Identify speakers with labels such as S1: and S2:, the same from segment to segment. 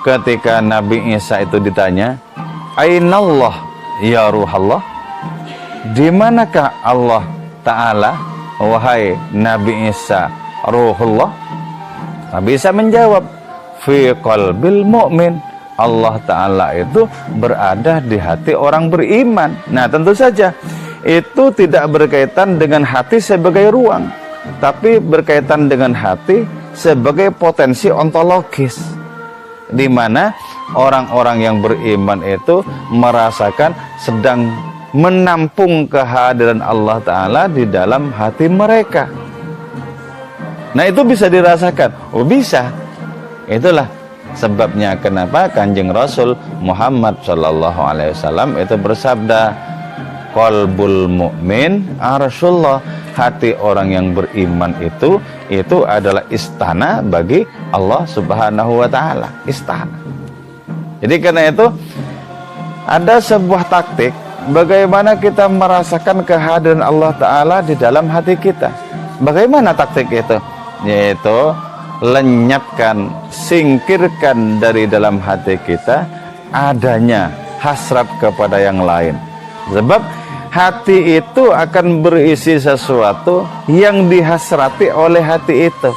S1: ketika Nabi Isa itu ditanya, Ainallah ya Ruhallah, di manakah Allah Ta'ala wahai Nabi Isa Ruhullah? Nabi Isa menjawab, fi qalbil mu'min, Allah Ta'ala itu berada di hati orang beriman. Nah, tentu saja itu tidak berkaitan dengan hati sebagai ruang, tapi berkaitan dengan hati sebagai potensi ontologis, di mana orang-orang yang beriman itu merasakan sedang menampung kehadiran Allah Ta'ala di dalam hati mereka. Nah, itu bisa dirasakan. Oh, bisa. Itulah sebabnya kenapa Kanjeng Rasul Muhammad SAW itu bersabda, qalbul mu'min arsyullah, hati orang yang beriman itu adalah istana bagi Allah Subhanahu wa Ta'ala, istana. Jadi karena itu ada sebuah taktik bagaimana kita merasakan kehadiran Allah Ta'ala di dalam hati kita. Bagaimana taktik itu? Yaitu lenyapkan, singkirkan dari dalam hati kita adanya hasrat kepada yang lain. Sebab hati itu akan berisi sesuatu yang dihasrati oleh hati itu.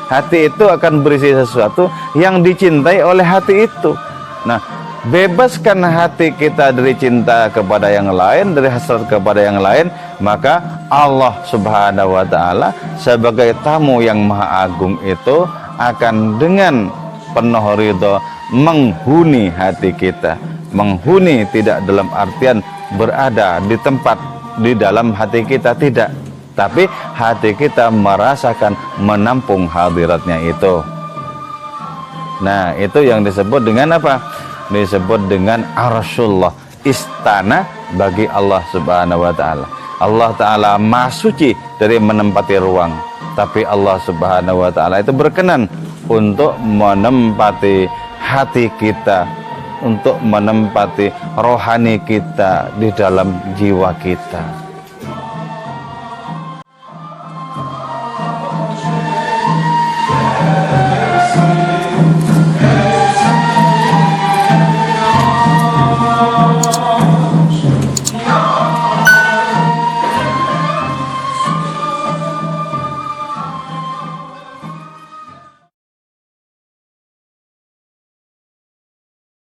S1: Hati itu akan berisi sesuatu yang dicintai oleh hati itu. Nah, bebaskan hati kita dari cinta kepada yang lain, dari hasrat kepada yang lain, maka Allah Subhanahu wa Ta'ala sebagai tamu yang maha agung itu akan dengan penuh ridho menghuni hati kita. Menghuni tidak dalam artian berada di tempat di dalam hati kita, tidak, tapi hati kita merasakan menampung hadiratnya itu. Nah, itu yang disebut dengan apa? Disebut dengan arsyullah, istana bagi Allah Subhanahu wa Ta'ala. Allah Ta'ala maha suci dari menempati ruang, tapi Allah Subhanahu wa Ta'ala itu berkenan untuk menempati hati kita, untuk menempati rohani kita di dalam jiwa kita.